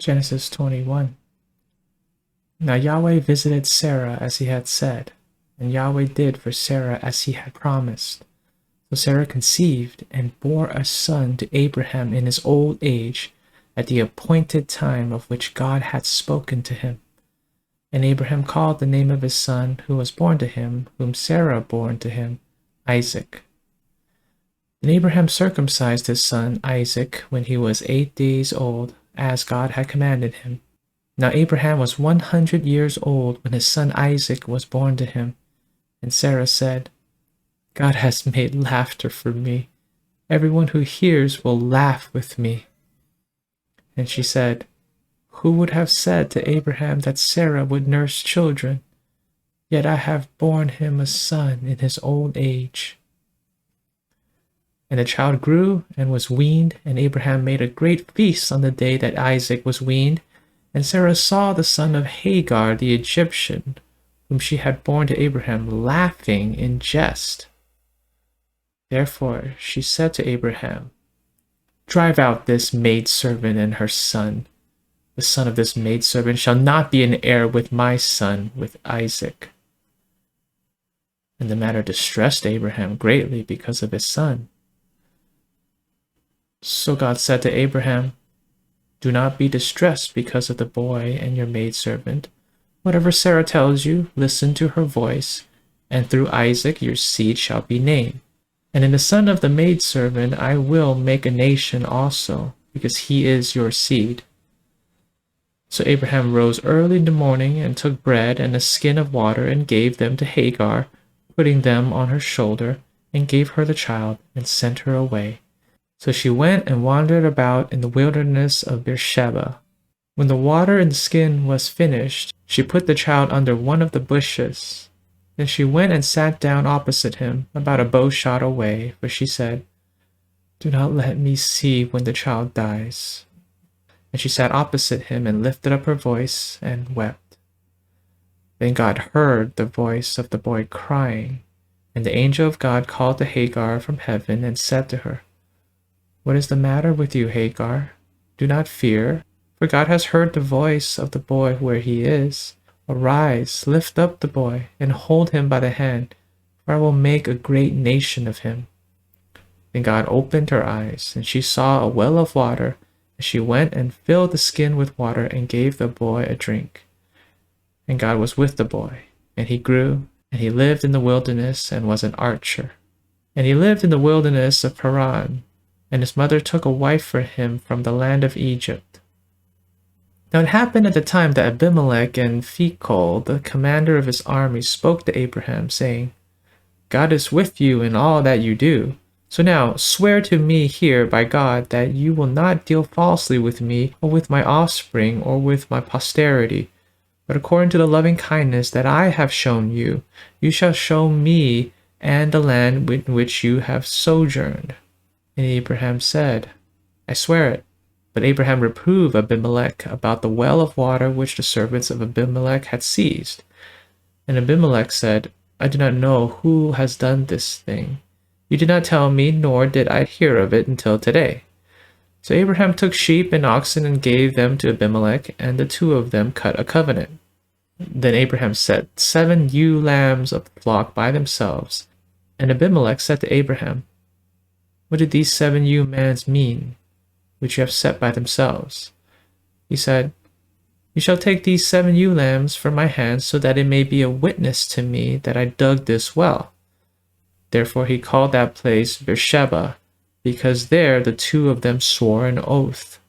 Genesis 21. Now Yahweh visited Sarah as he had said, and Yahweh did for Sarah as he had promised. So Sarah conceived and bore a son to Abraham in his old age, at the appointed time of which God had spoken to him. And Abraham called the name of his son who was born to him, whom Sarah bore to him, Isaac. And Abraham circumcised his son Isaac when he was 8 days old, as God had commanded him. Now Abraham was 100 years old when his son Isaac was born to him. And Sarah said, God has made laughter for me. Everyone who hears will laugh with me. And she said, Who would have said to Abraham that Sarah would nurse children? Yet I have borne him a son in his old age. And the child grew and was weaned, and Abraham made a great feast on the day that Isaac was weaned. And Sarah saw the son of Hagar the Egyptian, whom she had borne to Abraham, laughing in jest. Therefore she said to Abraham, Drive out this maidservant and her son. The son of this maidservant shall not be an heir with my son, with Isaac. And the matter distressed Abraham greatly because of his son. So God said to Abraham, Do not be distressed because of the boy and your maidservant. Whatever Sarah tells you, listen to her voice, and through Isaac your seed shall be named. And in the son of the maidservant I will make a nation also, because he is your seed. So Abraham rose early in the morning and took bread and a skin of water and gave them to Hagar, putting them on her shoulder, and gave her the child and sent her away. So she went and wandered about in the wilderness of Beersheba. When the water in the skin was finished, she put the child under one of the bushes. Then she went and sat down opposite him, about a bowshot away, for she said, Do not let me see when the child dies. And she sat opposite him and lifted up her voice and wept. Then God heard the voice of the boy crying, and the angel of God called to Hagar from heaven and said to her, What is the matter with you, Hagar? Do not fear, for God has heard the voice of the boy where he is. Arise, lift up the boy, and hold him by the hand, for I will make a great nation of him. Then God opened her eyes, and she saw a well of water, and she went and filled the skin with water and gave the boy a drink. And God was with the boy, and he grew, and he lived in the wilderness and was an archer. And he lived in the wilderness of Paran, and his mother took a wife for him from the land of Egypt. Now it happened at the time that Abimelech and Phicol, the commander of his army, spoke to Abraham, saying, God is with you in all that you do. So now swear to me here by God that you will not deal falsely with me, or with my offspring, or with my posterity, but according to the loving kindness that I have shown you, you shall show me and the land in which you have sojourned. And Abraham said, I swear it. But Abraham reproved Abimelech about the well of water which the servants of Abimelech had seized. And Abimelech said, I do not know who has done this thing. You did not tell me, nor did I hear of it until today. So Abraham took sheep and oxen and gave them to Abimelech, and the two of them cut a covenant. Then Abraham set 7 ewe lambs of the flock by themselves. And Abimelech said to Abraham, What do these 7 ewe lambs mean, which you have set by themselves? He said, You shall take these 7 ewe lambs from my hand, so that it may be a witness to me that I dug this well. Therefore he called that place Beersheba, because there the two of them swore an oath.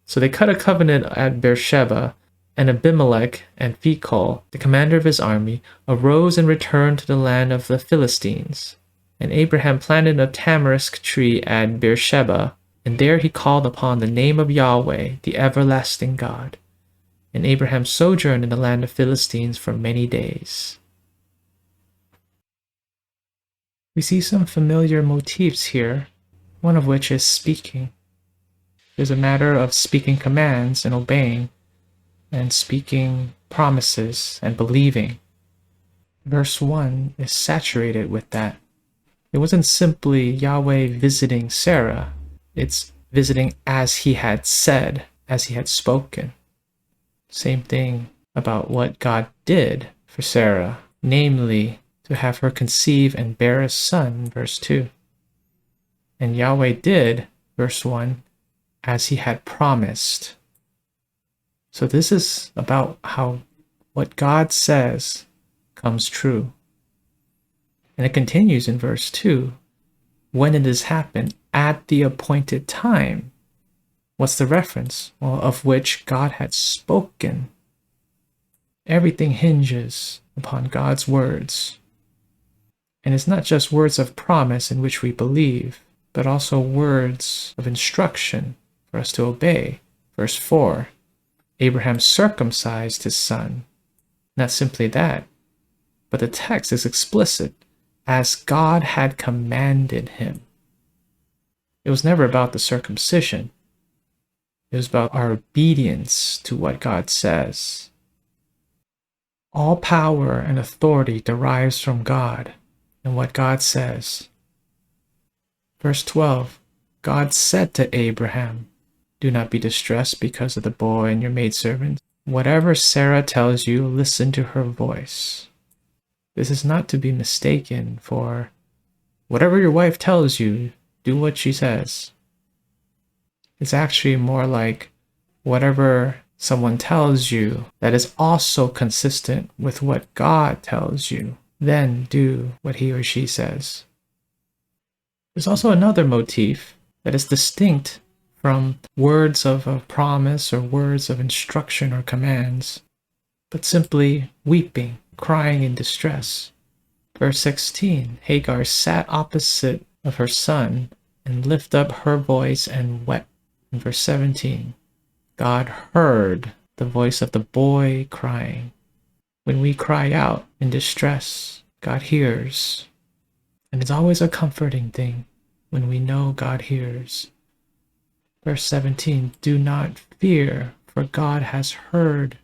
So they cut a covenant at Beersheba, and Abimelech and Phicol, the commander of his army, arose and returned to the land of the Philistines. And Abraham planted a tamarisk tree at Beersheba, and there he called upon the name of Yahweh, the everlasting God. And Abraham sojourned in the land of Philistines for many days. We see some familiar motifs here, one of which is speaking. There's a matter of speaking commands and obeying, and speaking promises and believing. Verse 1 is saturated with that. It wasn't simply Yahweh visiting Sarah. It's visiting as he had said. as he had spoken. Same thing about what God did for Sarah, namely to have her conceive and bear a son, verse 2. And Yahweh did, verse 1, as he had promised. So this is about how what God says comes true. And it continues in verse 2. When it has happened at the appointed time. What's the reference? Well, of which God had spoken. Everything hinges upon God's words. And it's not just words of promise in which we believe, but also words of instruction for us to obey. Verse 4, Abraham circumcised his son. Not simply that, but the text is explicit, as God had commanded him. It was never about the circumcision. It was about our obedience to what God says. All power and authority derives from God and what God says. Verse 12, God said to Abraham, do not be distressed because of the boy and your maidservant. Whatever Sarah tells you, listen to her voice. This is not to be mistaken for whatever your wife tells you, do what she says. It's actually more like whatever someone tells you that is also consistent with what God tells you, then do what he or she says. There's also another motif that is distinct from words of promise or words of instruction or commands, but simply weeping, crying in distress. Verse 16, Hagar sat opposite of her son and lifted up her voice and wept. In verse 17, God heard the voice of the boy crying. When we cry out in distress, God hears. And it's always a comforting thing when we know God hears. Verse 17, do not fear, for God has heard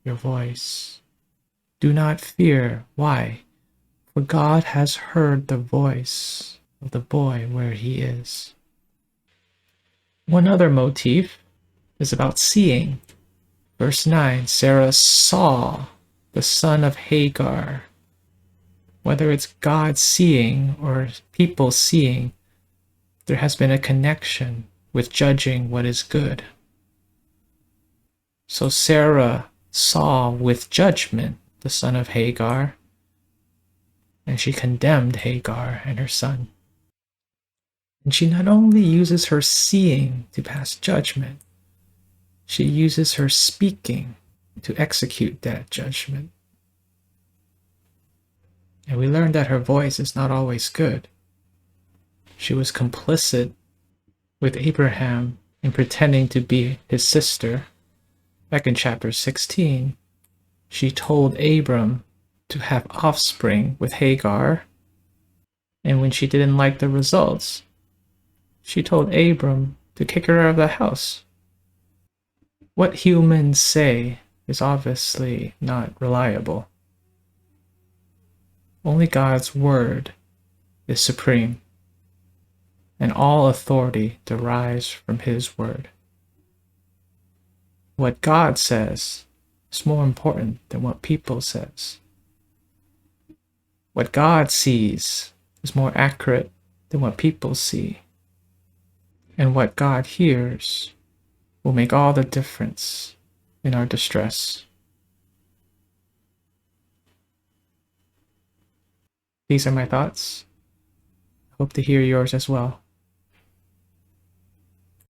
your voice. Do not fear. Why? For God has heard the voice of the boy where he is. One other motif is about seeing. Verse 9, Sarah saw the son of Hagar. Whether it's God seeing or people seeing, there has been a connection with judging what is good. So Sarah saw with judgment the son of Hagar, and she condemned Hagar and her son. And she not only uses her seeing to pass judgment, she uses her speaking to execute that judgment. And we learn that her voice is not always good. She was complicit with Abraham in pretending to be his sister. Back in chapter 16, she told Abram to have offspring with Hagar, and when she didn't like the results, she told Abram to kick her out of the house. What humans say is obviously not reliable. Only God's word is supreme, and all authority derives from his word. What God says is more important than what people says. What God sees is more accurate than what people see. And what God hears will make all the difference in our distress. These are my thoughts. Hope to hear yours as well.